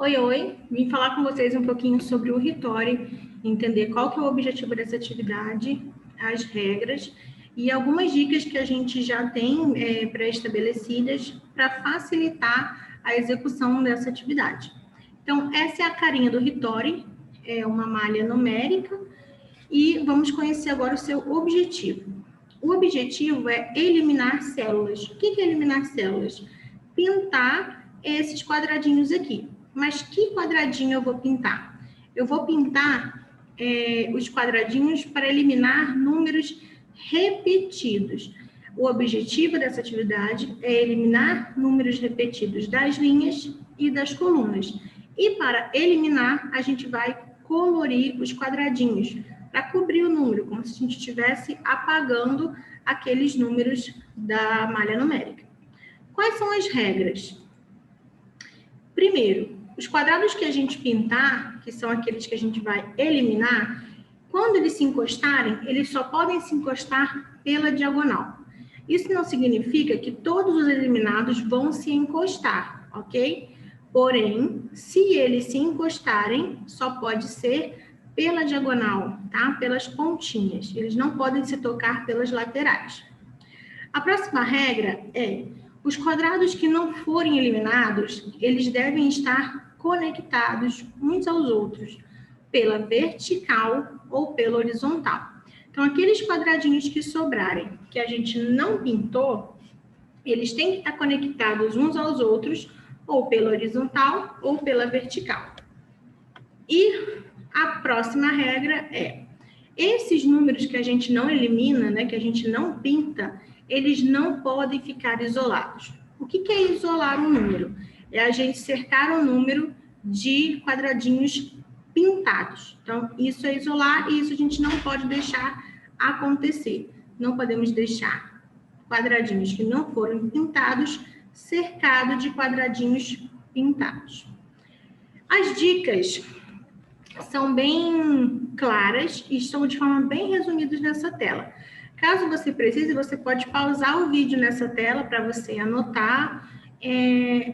Oi, oi! Vim falar com vocês um pouquinho sobre o Ritori, entender qual que é o objetivo dessa atividade, as regras e algumas dicas que a gente já tem pré-estabelecidas para facilitar a execução dessa atividade. Então, essa é a carinha do Ritori, é uma malha numérica e vamos conhecer agora o seu objetivo. O objetivo é eliminar células. O que é eliminar células? Pintar esses quadradinhos aqui. Mas que quadradinho eu vou pintar? Eu vou pintar os quadradinhos para eliminar números repetidos. O objetivo dessa atividade é eliminar números repetidos das linhas e das colunas. E para eliminar, a gente vai colorir os quadradinhos para cobrir o número, como se a gente estivesse apagando aqueles números da malha numérica. Quais são as regras? Primeiro, os quadrados que a gente pintar, que são aqueles que a gente vai eliminar, quando eles se encostarem, eles só podem se encostar pela diagonal. Isso não significa que todos os eliminados vão se encostar, ok? Porém, se eles se encostarem, só pode ser pela diagonal, tá? Pelas pontinhas. Eles não podem se tocar pelas laterais. A próxima regra é: os quadrados que não forem eliminados, eles devem estar conectados uns aos outros, pela vertical ou pela horizontal. Então, aqueles quadradinhos que sobrarem, que a gente não pintou, eles têm que estar conectados uns aos outros, ou pela horizontal ou pela vertical. E a próxima regra é: esses números que a gente não elimina, né, que a gente não pinta, eles não podem ficar isolados. O que é isolar um número? É a gente cercar um número de quadradinhos pintados. Então, isso é isolar e isso a gente não pode deixar acontecer. Não podemos deixar quadradinhos que não foram pintados cercados de quadradinhos pintados. As dicas são bem claras e estão de forma bem resumidas nessa tela. Caso você precise, você pode pausar o vídeo nessa tela para você anotar,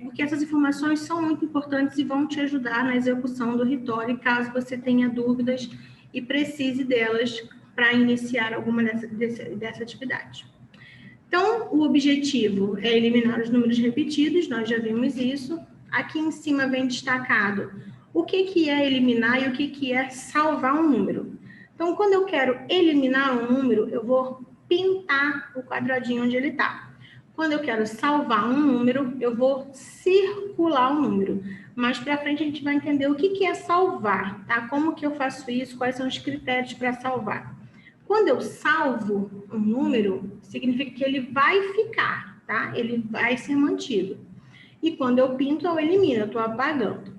porque essas informações são muito importantes e vão te ajudar na execução do Ritori, caso você tenha dúvidas e precise delas para iniciar alguma dessa atividade. Então, o objetivo é eliminar os números repetidos, nós já vimos isso. Aqui em cima vem destacado o que é eliminar e o que é salvar um número. Então, quando eu quero eliminar um número, eu vou pintar o quadradinho onde ele está. Quando eu quero salvar um número, eu vou circular o número. Mais para frente a gente vai entender o que é salvar, tá? Como que eu faço isso, quais são os critérios para salvar. Quando eu salvo um número, significa que ele vai ficar, tá? Ele vai ser mantido. E quando eu pinto, eu elimino, eu estou apagando.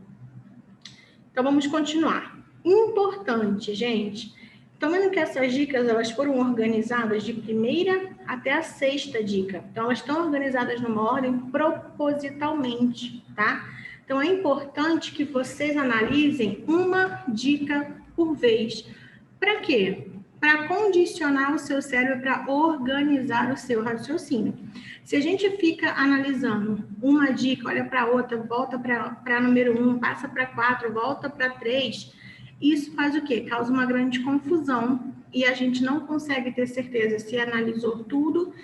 Então, vamos continuar. Importante, gente. Estão vendo que essas dicas, elas foram organizadas de primeira até a sexta dica. Então, elas estão organizadas numa ordem propositalmente, tá? Então, é importante que vocês analisem uma dica por vez. Para quê? Para condicionar o seu cérebro, para organizar o seu raciocínio. Se a gente fica analisando uma dica, olha para outra, volta para número 1, passa para 4, volta para 3, isso faz o quê? Causa uma grande confusão e a gente não consegue ter certeza se analisou tudo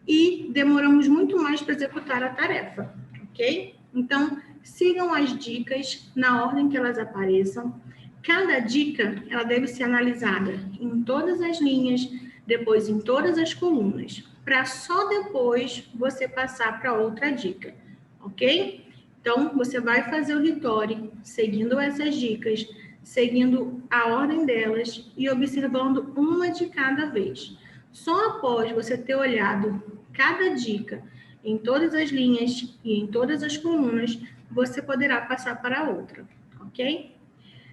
e demoramos muito mais para executar a tarefa, ok? Então, sigam as dicas na ordem que elas apareçam. Cada dica, ela deve ser analisada em todas as linhas, depois em todas as colunas, para só depois você passar para outra dica, ok? Então, você vai fazer o Ritori seguindo essas dicas, seguindo a ordem delas e observando uma de cada vez. Só após você ter olhado cada dica em todas as linhas e em todas as colunas, você poderá passar para a outra, ok?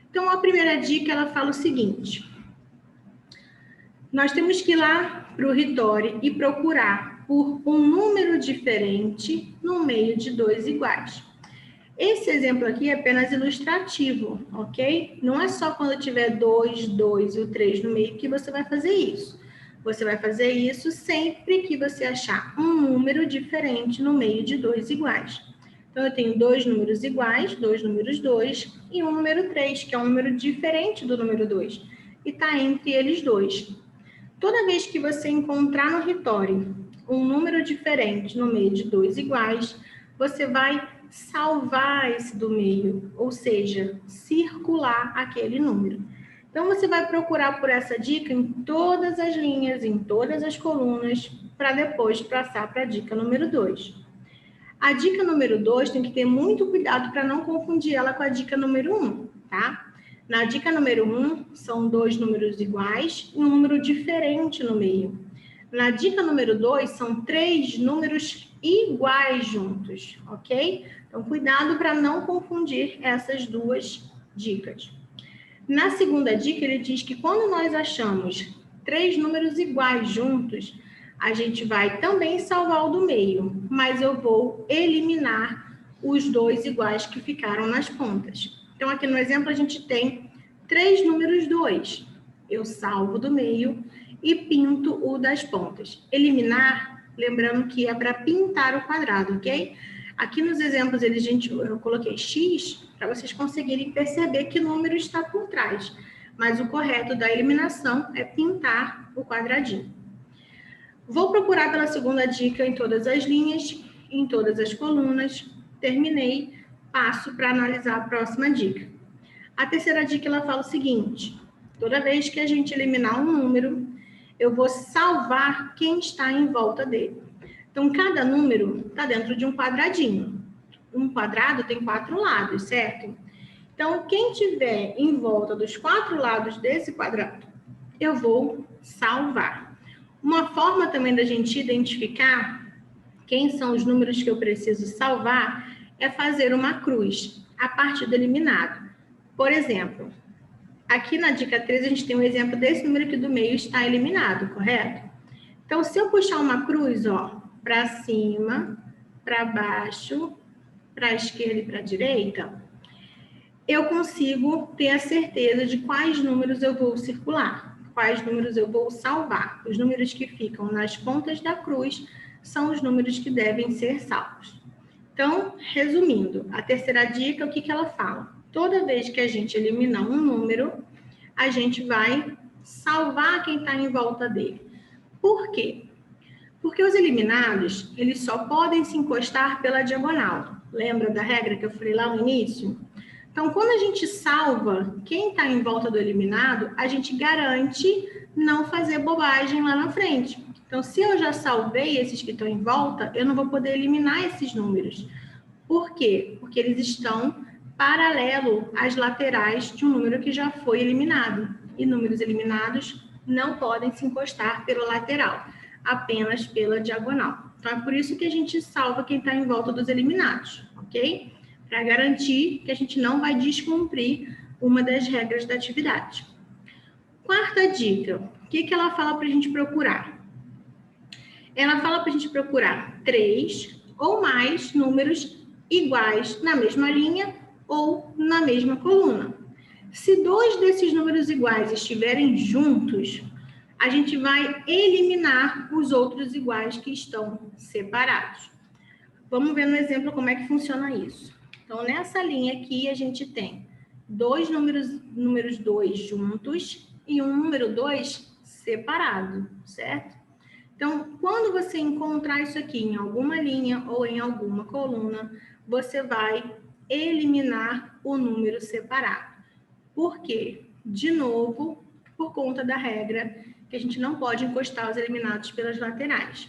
Então, a primeira dica, ela fala o seguinte: nós temos que ir lá para o Ritori e procurar por um número diferente no meio de dois iguais. Esse exemplo aqui é apenas ilustrativo, ok? Não é só quando tiver 2, 2 e o 3 no meio que você vai fazer isso. Você vai fazer isso sempre que você achar um número diferente no meio de dois iguais. Então, eu tenho dois números iguais, dois números 2, e um número 3, que é um número diferente do número 2, e está entre eles dois. Toda vez que você encontrar no Ritori um número diferente no meio de dois iguais, você vai salvar esse do meio, ou seja, circular aquele número. Então, você vai procurar por essa dica em todas as linhas, em todas as colunas, para depois passar para a dica número 2. A dica número 2 tem que ter muito cuidado para não confundir ela com a dica número 1, tá? Na dica número 1, são dois números iguais e um número diferente no meio. Na dica número 2, são três números iguais juntos, ok? Então, cuidado para não confundir essas duas dicas. Na segunda dica, ele diz que quando nós achamos três números iguais juntos, a gente vai também salvar o do meio, mas eu vou eliminar os dois iguais que ficaram nas pontas. Então, aqui no exemplo, a gente tem três números 2. Eu salvo do meio e pinto o das pontas. Eliminar, lembrando que é para pintar o quadrado, ok? Aqui nos exemplos, eu coloquei X para vocês conseguirem perceber que número está por trás. Mas o correto da eliminação é pintar o quadradinho. Vou procurar pela segunda dica em todas as linhas, em todas as colunas. Terminei, passo para analisar a próxima dica. A terceira dica, ela fala o seguinte: toda vez que a gente eliminar um número, eu vou salvar quem está em volta dele. Então, cada número está dentro de um quadradinho. Um quadrado tem 4 lados, certo? Então, quem tiver em volta dos 4 lados desse quadrado, eu vou salvar. Uma forma também da gente identificar quem são os números que eu preciso salvar é fazer uma cruz a partir do eliminado. Por exemplo, aqui na dica 3, a gente tem um exemplo desse número aqui do meio está eliminado, correto? Então, se eu puxar uma cruz, ó, para cima, para baixo, para a esquerda e para a direita, eu consigo ter a certeza de quais números eu vou circular, quais números eu vou salvar. Os números que ficam nas pontas da cruz são os números que devem ser salvos. Então, resumindo, a terceira dica, o que ela fala? Toda vez que a gente eliminar um número, a gente vai salvar quem está em volta dele. Por quê? Porque os eliminados, eles só podem se encostar pela diagonal. Lembra da regra que eu falei lá no início? Então, quando a gente salva quem está em volta do eliminado, a gente garante não fazer bobagem lá na frente. Então, se eu já salvei esses que estão em volta, eu não vou poder eliminar esses números. Por quê? Porque eles estão paralelo às laterais de um número que já foi eliminado. E números eliminados não podem se encostar pela lateral, apenas pela diagonal. Então, é por isso que a gente salva quem está em volta dos eliminados, ok? Para garantir que a gente não vai descumprir uma das regras da atividade. Quarta dica, o que ela fala para a gente procurar? Ela fala para a gente procurar 3 ou mais números iguais na mesma linha ou na mesma coluna. Se 2 desses números iguais estiverem juntos, a gente vai eliminar os outros iguais que estão separados. Vamos ver no exemplo como é que funciona isso. Então, nessa linha aqui, a gente tem dois números 2 juntos e um número 2 separado, certo? Então, quando você encontrar isso aqui em alguma linha ou em alguma coluna, você vai eliminar o número separado. Por quê? De novo, por conta da regra que a gente não pode encostar os eliminados pelas laterais.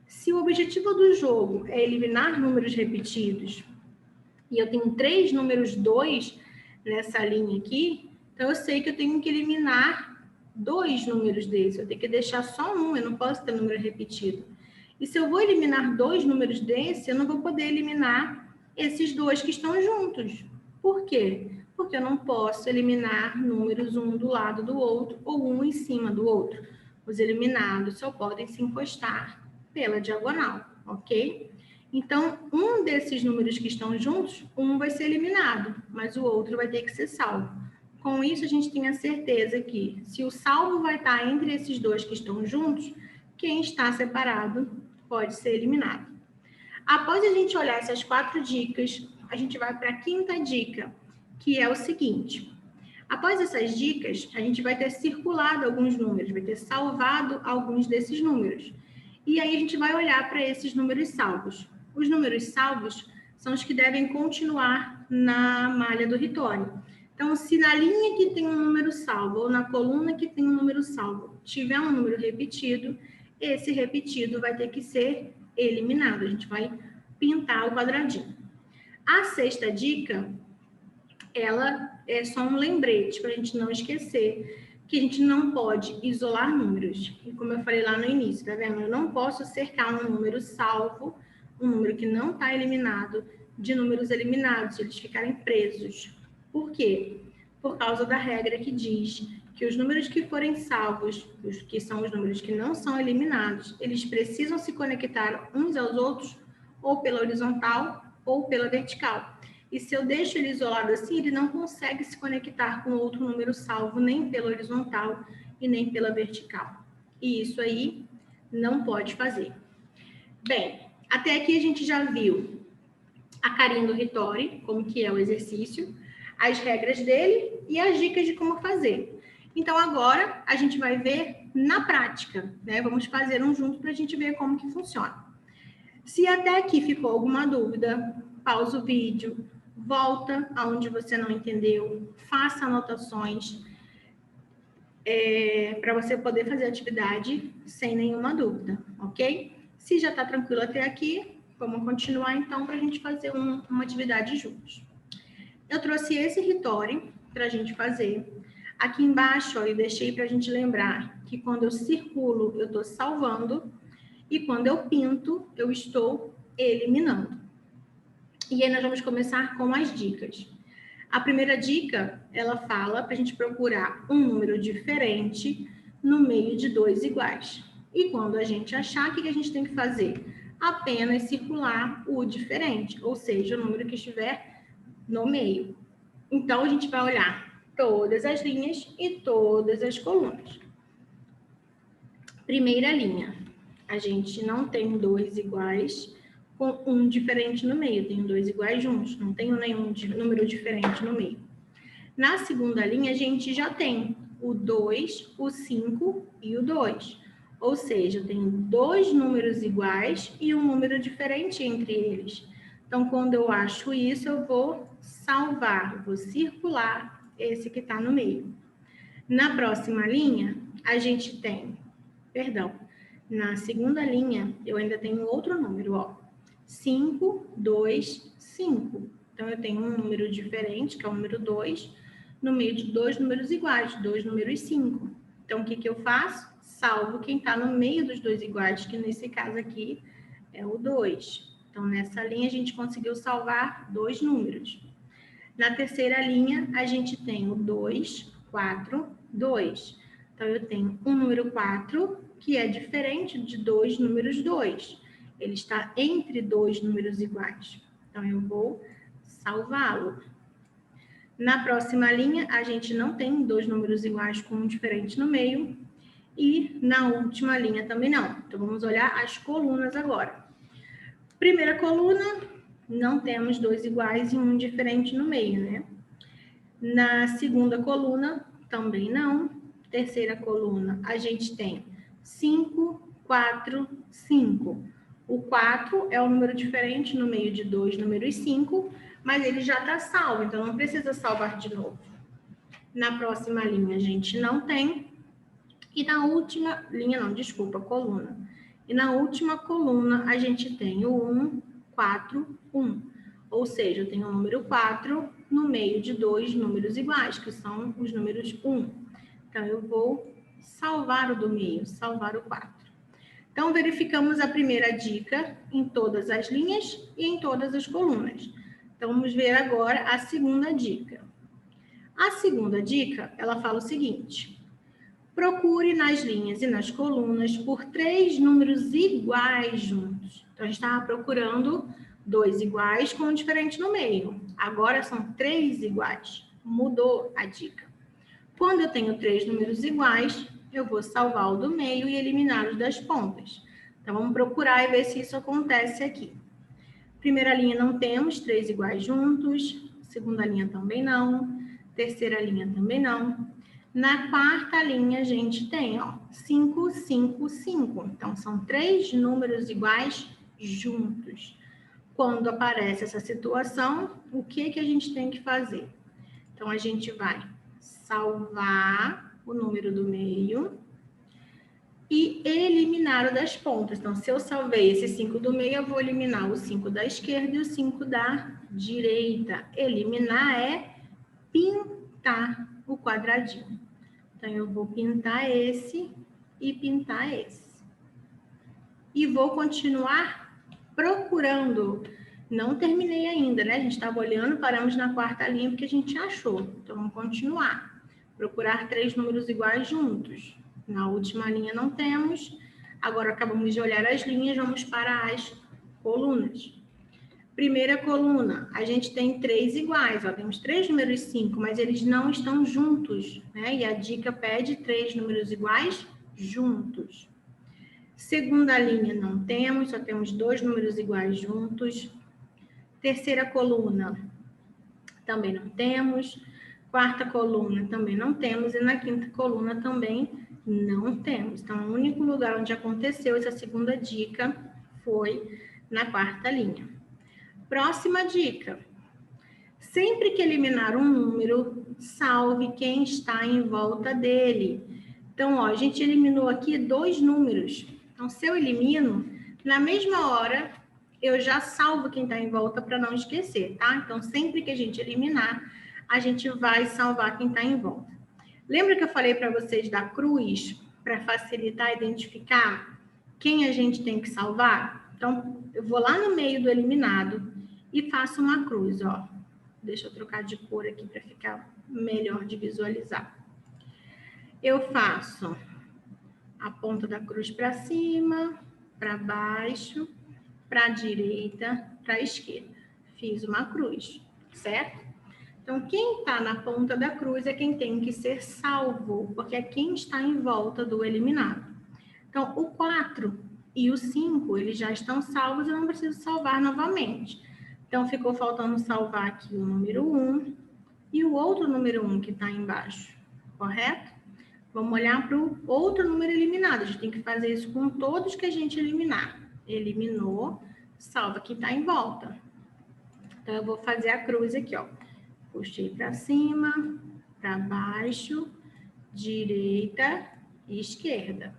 Se o objetivo do jogo é eliminar números repetidos, e eu tenho 3 números 2 nessa linha aqui, então eu sei que eu tenho que eliminar 2 números desses, eu tenho que deixar só um, eu não posso ter número repetido. E se eu vou eliminar 2 números desses, eu não vou poder eliminar esses 2 que estão juntos. Por quê? Porque eu não posso eliminar números um do lado do outro ou um em cima do outro. Os eliminados só podem se encostar pela diagonal, ok? Então, um desses números que estão juntos, um vai ser eliminado, mas o outro vai ter que ser salvo. Com isso, a gente tem a certeza que, se o salvo vai estar entre esses dois que estão juntos, quem está separado pode ser eliminado. Após a gente olhar essas 4 dicas, a gente vai para a 5ª dica, que é o seguinte. Após essas dicas, a gente vai ter circulado alguns números, vai ter salvado alguns desses números. E aí a gente vai olhar para esses números salvos. Os números salvos são os que devem continuar na malha do Ritori. Então, se na linha que tem um número salvo ou na coluna que tem um número salvo tiver um número repetido, esse repetido vai ter que ser eliminado. A gente vai pintar o quadradinho. A 6ª dica, ela é só um lembrete para a gente não esquecer que a gente não pode isolar números. E como eu falei lá no início, tá vendo? Eu não posso cercar um número salvo, um número que não está eliminado, de números eliminados, eles ficarem presos. Por quê? Por causa da regra que diz que os números que forem salvos, os que são os números que não são eliminados, eles precisam se conectar uns aos outros ou pela horizontal ou pela vertical. E se eu deixo ele isolado assim, ele não consegue se conectar com outro número salvo, nem pela horizontal e nem pela vertical. E isso aí não pode fazer. Bem, até aqui a gente já viu a carinha do Ritori, como que é o exercício, as regras dele e as dicas de como fazer. Então, agora, a gente vai ver na prática, né? Vamos fazer um junto para a gente ver como que funciona. Se até aqui ficou alguma dúvida, pausa o vídeo, volta aonde você não entendeu, faça anotações para você poder fazer a atividade sem nenhuma dúvida, ok? Se já está tranquilo até aqui, vamos continuar então para a gente fazer uma atividade juntos. Eu trouxe esse Ritori para a gente fazer. Aqui embaixo, ó, eu deixei para a gente lembrar que quando eu circulo, eu estou salvando, e quando eu pinto, eu estou eliminando. E aí nós vamos começar com as dicas. A primeira dica, ela fala para a gente procurar um número diferente no meio de 2 iguais. E quando a gente achar, o que a gente tem que fazer? Apenas circular o diferente, ou seja, o número que estiver no meio. Então, a gente vai olhar todas as linhas e todas as colunas. Primeira linha, a gente não tem 2 iguais com um diferente no meio, tem 2 iguais juntos, não tenho nenhum número diferente no meio. Na segunda linha, a gente já tem o 2, o 5 e o 2. Ou seja, eu tenho 2 números iguais e um número diferente entre eles. Então, quando eu acho isso, eu vou salvar, vou circular esse que está no meio. Na próxima linha, a gente tem, na segunda linha, eu ainda tenho outro número, ó. 5, 2, 5. Então, eu tenho um número diferente, que é o número 2, no meio de 2 números iguais, 2 números 5. Então, o que eu faço? Salvo quem está no meio dos 2 iguais, que nesse caso aqui é o 2. Então, nessa linha, a gente conseguiu salvar 2 números. Na terceira linha, a gente tem o 2, 4, 2. Então, eu tenho um número 4, que é diferente de 2 números 2. Ele está entre 2 números iguais. Então, eu vou salvá-lo. Na próxima linha, a gente não tem 2 números iguais com um diferente no meio. E na última linha também não. Então, vamos olhar as colunas agora. Primeira coluna, não temos 2 iguais e um diferente no meio, né? Na segunda coluna, também não. Terceira coluna, a gente tem 5, 4, 5. O 4 é um número diferente no meio de 2 números 5, mas ele já está salvo, então não precisa salvar de novo. Na próxima linha, a gente não tem. E na última linha, não, desculpa, coluna. E na última coluna, a gente tem o 1, 4, 1. Ou seja, eu tenho o número 4 no meio de 2 números iguais, que são os números 1. Então, eu vou salvar o do meio, salvar o 4. Então, verificamos a primeira dica em todas as linhas e em todas as colunas. Então, vamos ver agora a segunda dica. A segunda dica, ela fala o seguinte: procure nas linhas e nas colunas por 3 números iguais juntos. Então, a gente estava procurando 2 iguais com um diferente no meio. Agora são 3 iguais. Mudou a dica. Quando eu tenho 3 números iguais, eu vou salvar o do meio e eliminar os das pontas. Então, vamos procurar e ver se isso acontece aqui. Primeira linha não temos 3 iguais juntos, segunda linha também não, terceira linha também não. Na quarta linha, a gente tem, ó, 5, 5, 5. Então, são 3 números iguais juntos. Quando aparece essa situação, o que a gente tem que fazer? Então, a gente vai salvar o número do meio e eliminar o das pontas. Então, se eu salvei esse 5 do meio, eu vou eliminar o 5 da esquerda e o 5 da direita. Eliminar é pintar o quadradinho. Então, eu vou pintar esse e pintar esse. E vou continuar procurando. Não terminei ainda, né? A gente estava olhando, paramos na quarta linha porque a gente achou. Então, vamos continuar. Procurar 3 números iguais juntos. Na última linha não temos. Agora, acabamos de olhar as linhas, vamos para as colunas. Primeira coluna, a gente tem 3 iguais, ó, temos 3 números 5, mas eles não estão juntos, né? E a dica pede 3 números iguais juntos. Segunda linha não temos, só temos 2 números iguais juntos. Terceira coluna, também não temos. Quarta coluna, também não temos. E na quinta coluna, também não temos. Então, o único lugar onde aconteceu essa segunda dica foi na quarta linha. Próxima dica. Sempre que eliminar um número, salve quem está em volta dele. Então, ó, a gente eliminou aqui 2 números. Então, se eu elimino, na mesma hora, eu já salvo quem está em volta para não esquecer, tá? Então, sempre que a gente eliminar, a gente vai salvar quem está em volta. Lembra que eu falei para vocês da cruz, para facilitar identificar quem a gente tem que salvar? Então, eu vou lá no meio do eliminado e faço uma cruz, ó. Deixa eu trocar de cor aqui para ficar melhor de visualizar. Eu faço a ponta da cruz para cima, para baixo, para a direita, para a esquerda. Fiz uma cruz, certo? Então, quem está na ponta da cruz é quem tem que ser salvo, porque é quem está em volta do eliminado. Então, o 4 e o 5, eles já estão salvos, eu não preciso salvar novamente. Então, ficou faltando salvar aqui o número 1 e o outro número 1 que está embaixo, correto? Vamos olhar para o outro número eliminado. A gente tem que fazer isso com todos que a gente eliminar. Eliminou, salva quem está em volta. Então, eu vou fazer a cruz aqui, ó. Puxei para cima, para baixo, direita e esquerda.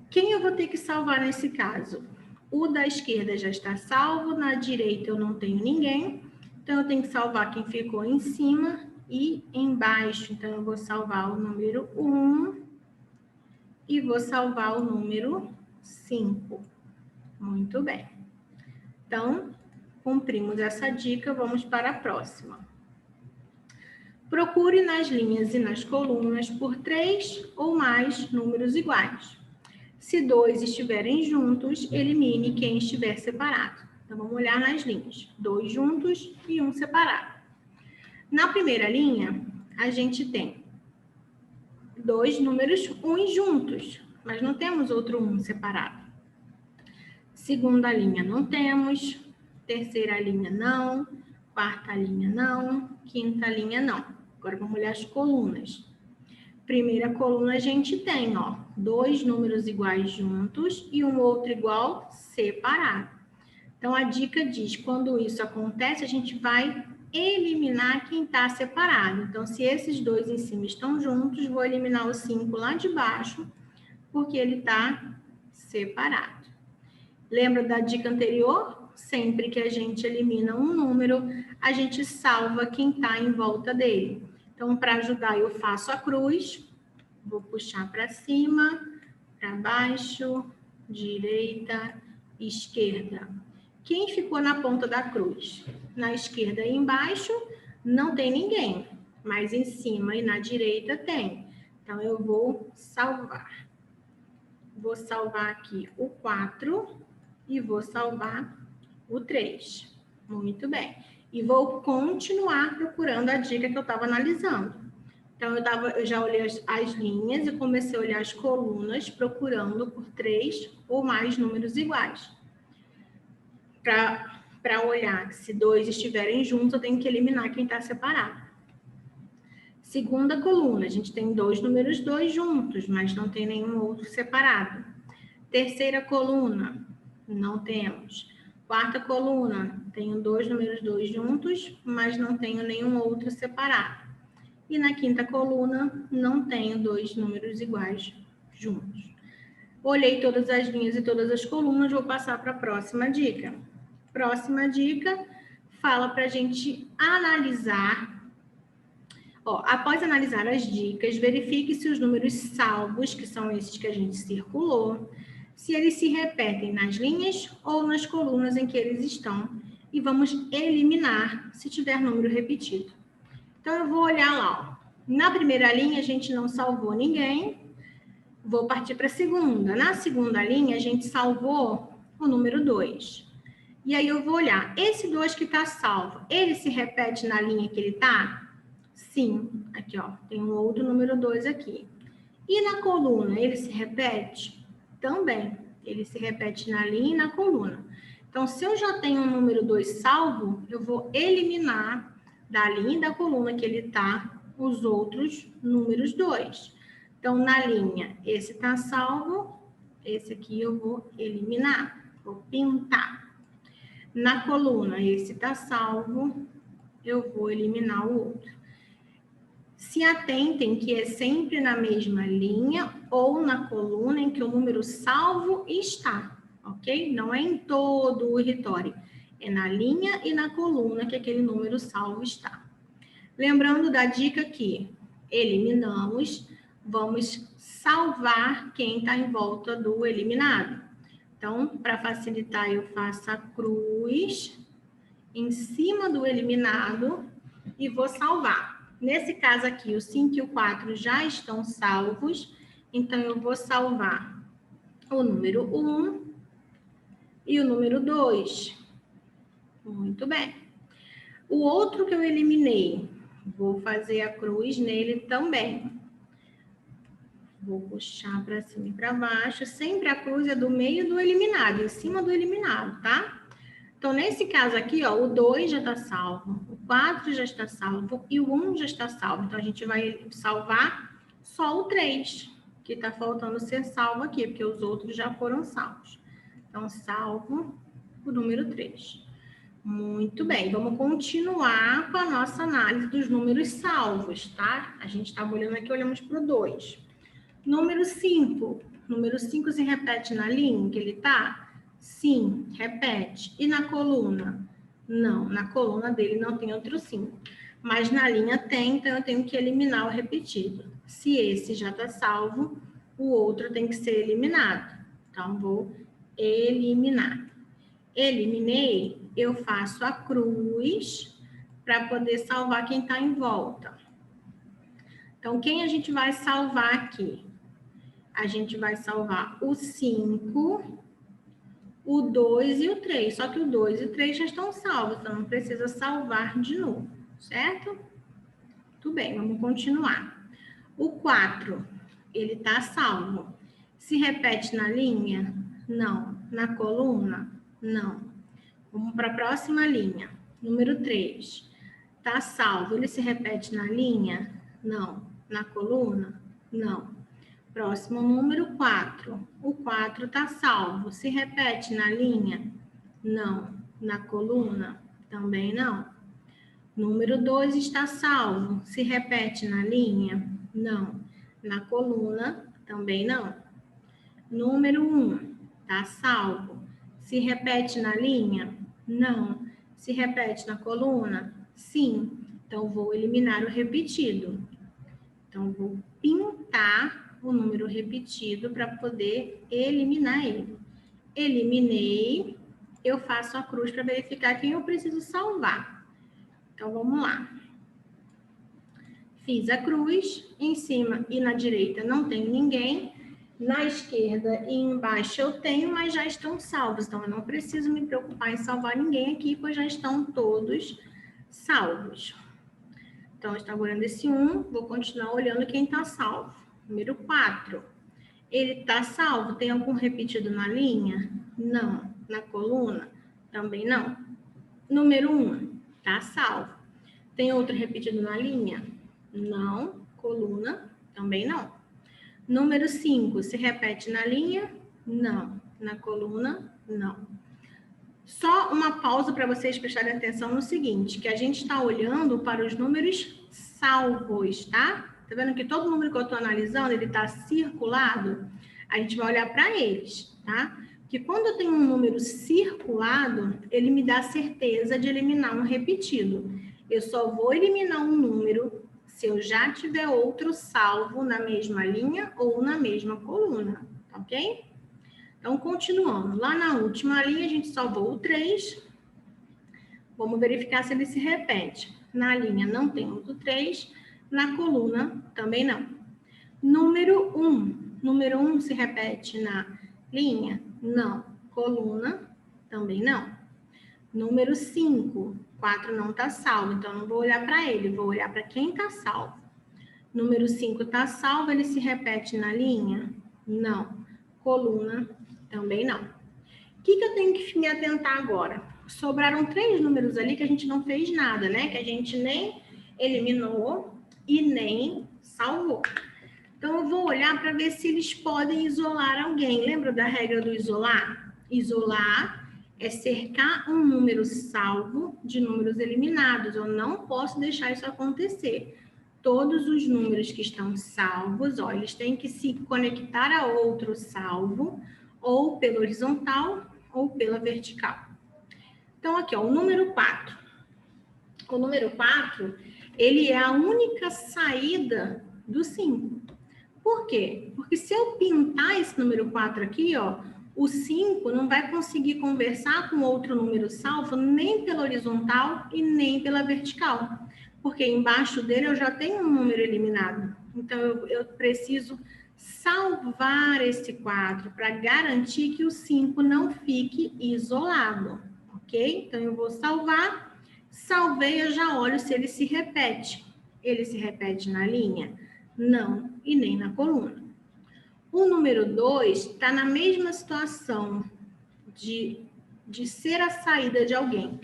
Quem eu vou ter que salvar nesse caso? O da esquerda já está salvo, na direita eu não tenho ninguém. Então, eu tenho que salvar quem ficou em cima e embaixo. Então, eu vou salvar o número 1 e vou salvar o número 5. Muito bem. Então, cumprimos essa dica, vamos para a próxima. Procure nas linhas e nas colunas por 3 ou mais números iguais. Se 2 estiverem juntos, elimine quem estiver separado. Então, vamos olhar nas linhas. 2 juntos e 1 separado. Na primeira linha, a gente tem 2 números 1 juntos, mas não temos outro 1 separado. Segunda linha, não temos. Terceira linha, não. Quarta linha, não. Quinta linha, não. Agora, vamos olhar as colunas. Primeira coluna, a gente tem, ó, 2 números iguais juntos e um outro igual separado. Então, a dica diz, quando isso acontece, a gente vai eliminar quem está separado. Então, se esses 2 em cima estão juntos, vou eliminar o 5 lá de baixo, porque ele está separado. Lembra da dica anterior? Sempre que a gente elimina um número, a gente salva quem está em volta dele. Então, para ajudar, eu faço a cruz, vou puxar para cima, para baixo, direita, esquerda. Quem ficou na ponta da cruz? Na esquerda e embaixo não tem ninguém, mas em cima e na direita tem. Então, eu vou salvar. Vou salvar aqui o 4 e vou salvar o 3. Muito bem. E vou continuar procurando a dica que eu estava analisando. Então, eu já olhei as linhas e comecei a olhar as colunas, procurando por 3 ou mais números iguais. para olhar que se 2 estiverem juntos, eu tenho que eliminar quem está separado. Segunda coluna, a gente tem 2 números 2 juntos, mas não tem nenhum outro separado. Terceira coluna, não temos. Quarta coluna, tenho 2 números 2 juntos, mas não tenho nenhum outro separado. E na quinta coluna, não tenho 2 números iguais juntos. Olhei todas as linhas e todas as colunas, vou passar para a próxima dica. Próxima dica fala para a gente analisar. Após analisar as dicas, verifique se os números salvos, que são esses que a gente circulou, se eles se repetem nas linhas ou nas colunas em que eles estão. E vamos eliminar se tiver número repetido. Então, eu vou olhar lá. Na primeira linha, a gente não salvou ninguém. Vou partir para a segunda. Na segunda linha, a gente salvou o número 2. E aí, eu vou olhar. Esse 2 que está salvo, ele se repete na linha que ele está? Sim. Aqui, ó, tem um outro número 2 aqui. E na coluna, ele se repete? Também. Ele se repete na linha e na coluna. Então, se eu já tenho um número 2 salvo, eu vou eliminar da linha e da coluna que ele está os outros números 2. Então, na linha, esse está salvo, esse aqui eu vou eliminar, vou pintar. Na coluna, esse está salvo, eu vou eliminar o outro. Se atentem que é sempre na mesma linha ou na coluna em que o número salvo está, ok? Não é em todo o território, é na linha e na coluna que aquele número salvo está. Lembrando da dica que eliminamos, vamos salvar quem está em volta do eliminado. Então, para facilitar, eu faço a cruz em cima do eliminado e vou salvar. Nesse caso aqui, o 5 e o 4 já estão salvos, então eu vou salvar o número 1 e o número 2. Muito bem. O outro que eu eliminei, vou fazer a cruz nele também. Vou puxar para cima e para baixo. Sempre a cruz é do meio do eliminado, em cima do eliminado, tá? Então, nesse caso aqui, ó, o 2 já está salvo, o 4 já está salvo e o 1 já está salvo. Então, a gente vai salvar só o 3, que está faltando ser salvo aqui, porque os outros já foram salvos. Então, salvo o número 3. Muito bem, vamos continuar com a nossa análise dos números salvos, tá? A gente estava olhando aqui, olhamos para o 2. Número 5. Número 5 se repete na linha que ele está? Sim, repete. E na coluna? Não, na coluna dele não tem outro 5. Mas na linha tem, então eu tenho que eliminar o repetido. Se esse já está salvo, o outro tem que ser eliminado. Então, vou eliminar. Eliminei, eu faço a cruz para poder salvar quem está em volta. Então, quem a gente vai salvar aqui? A gente vai salvar o 5, o 2 e o 3. Só que o 2 e o 3 já estão salvos, então não precisa salvar de novo, certo? Tudo bem, vamos continuar. O 4, ele está salvo. Se repete na linha? Não. Na coluna? Não. Vamos para a próxima linha. Número 3. Está salvo. Ele se repete na linha? Não. Na coluna? Não. Próximo número 4. O 4 está salvo. Se repete na linha? Não. Na coluna? Também não. Número 2 está salvo. Se repete na linha? Não. Na coluna? Também não. Número 1 está salvo. Se repete na linha? Não. Se repete na coluna? Sim. Então, vou eliminar o repetido. Então, vou pintar o número repetido para poder eliminar ele. Eliminei, eu faço a cruz para verificar quem eu preciso salvar. Então, vamos lá. Fiz a cruz, em cima e na direita não tem ninguém. Na esquerda e embaixo eu tenho, mas já estão salvos. Então, eu não preciso me preocupar em salvar ninguém aqui, pois já estão todos salvos. Então, eu estou olhando esse 1, vou continuar olhando quem está salvo. Número 4. Ele está salvo? Tem algum repetido na linha? Não. Na coluna? Também não. Número 1, tá salvo. Tem outro repetido na linha? Não. Coluna? Também não. Número 5, se repete na linha? Não. Na coluna? Não. Só uma pausa para vocês prestarem atenção no seguinte, que a gente está olhando para os números salvos, tá? Tá vendo que todo número que eu estou analisando, ele está circulado? A gente vai olhar para eles, tá? Porque quando eu tenho um número circulado, ele me dá certeza de eliminar um repetido. Eu só vou eliminar um número se eu já tiver outro salvo na mesma linha ou na mesma coluna, ok? Então, continuando. Lá na última linha, a gente salvou o 3. Vamos verificar se ele se repete. Na linha não temos o 3, na coluna também não. Número 1. Número 1 se repete na linha? Não. Coluna? Também não. Número 5. 4 não está salvo, então não vou olhar para ele, vou olhar para quem está salvo. Número 5 está salvo, ele se repete na linha? Não. Coluna? Também não. O que eu tenho que me atentar agora? Sobraram 3 números ali que a gente não fez nada, né? Que a gente nem eliminou e nem salvou. Então, eu vou olhar para ver se eles podem isolar alguém. Lembra da regra do isolar? Isolar é cercar um número salvo de números eliminados. Eu não posso deixar isso acontecer. Todos os números que estão salvos, ó, eles têm que se conectar a outro salvo, ou pela horizontal ou pela vertical. Então, aqui, ó, o número 4. O número 4, ele é a única saída do 5. Por quê? Porque se eu pintar esse número 4 aqui, ó, o 5 não vai conseguir conversar com outro número salvo nem pela horizontal e nem pela vertical. Porque embaixo dele eu já tenho um número eliminado. Então, eu preciso salvar esse 4 para garantir que o 5 não fique isolado, ok? Então, eu vou salvar. Salvei, eu já olho se ele se repete. Ele se repete na linha? Não, e nem na coluna. O número 2 está na mesma situação de ser a saída de alguém.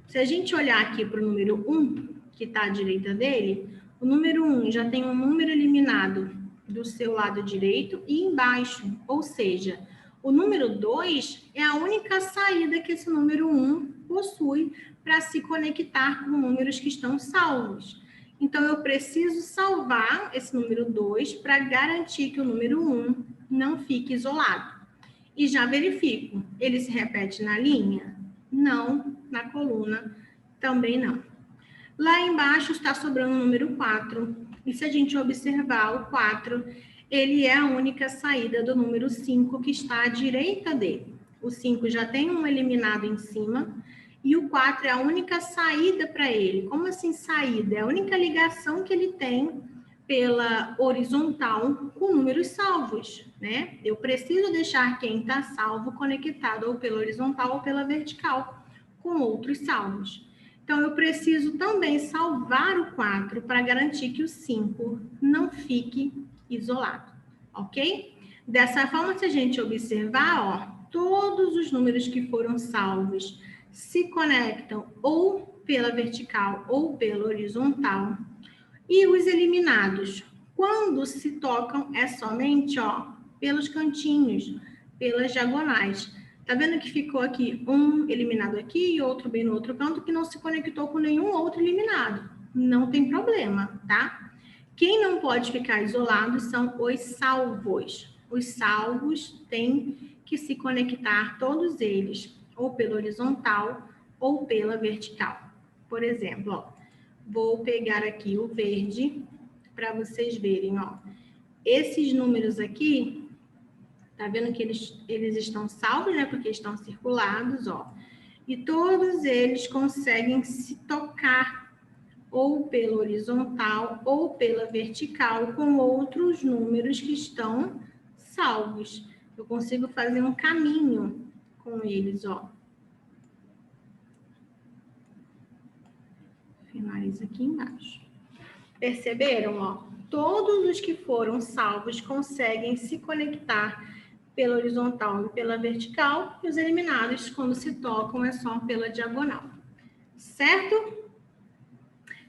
Se a gente olhar aqui para o número 1, que está à direita dele, o número 1 já tem um número eliminado do seu lado direito e embaixo. Ou seja, o número 2 é a única saída que esse número 1 possui para se conectar com números que estão salvos. Então, eu preciso salvar esse número 2 para garantir que o número 1 não fique isolado. E já verifico, ele se repete na linha? Não. Na coluna? Também não. Lá embaixo está sobrando o número 4. E se a gente observar o 4, ele é a única saída do número 5 que está à direita dele. O 5 já tem um eliminado em cima. E o 4 é a única saída para ele. Como assim saída? É a única ligação que ele tem pela horizontal com números salvos, né? Eu preciso deixar quem está salvo conectado ou pela horizontal ou pela vertical com outros salvos. Então, eu preciso também salvar o 4 para garantir que o 5 não fique isolado, ok? Dessa forma, se a gente observar, ó, todos os números que foram salvos se conectam ou pela vertical ou pela horizontal. E os eliminados, quando se tocam, é somente, ó, pelos cantinhos, pelas diagonais. Tá vendo que ficou aqui um eliminado aqui e outro bem no outro canto que não se conectou com nenhum outro eliminado? Não tem problema, tá? Quem não pode ficar isolado são os salvos. Os salvos têm que se conectar, todos eles, ou pela horizontal ou pela vertical. Por exemplo, ó, vou pegar aqui o verde para vocês verem, ó. Esses números aqui, tá vendo que eles estão salvos, né? Porque estão circulados, ó. E todos eles conseguem se tocar ou pela horizontal ou pela vertical com outros números que estão salvos. Eu consigo fazer um caminho com eles, ó. Finaliza aqui embaixo. Perceberam, ó? Todos os que foram salvos conseguem se conectar pela horizontal e pela vertical, e os eliminados, quando se tocam, é só pela diagonal. Certo?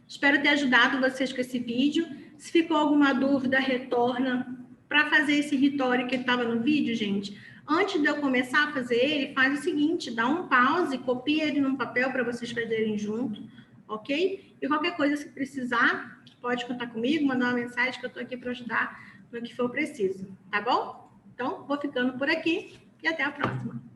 Espero ter ajudado vocês com esse vídeo. Se ficou alguma dúvida, retorna. Para fazer esse ritório que estava no vídeo, gente, antes de eu começar a fazer ele, faz o seguinte, dá um pause, copia ele num papel para vocês fazerem junto, ok? E qualquer coisa, se precisar, pode contar comigo, mandar uma mensagem que eu estou aqui para ajudar no que for preciso, tá bom? Então, vou ficando por aqui e até a próxima.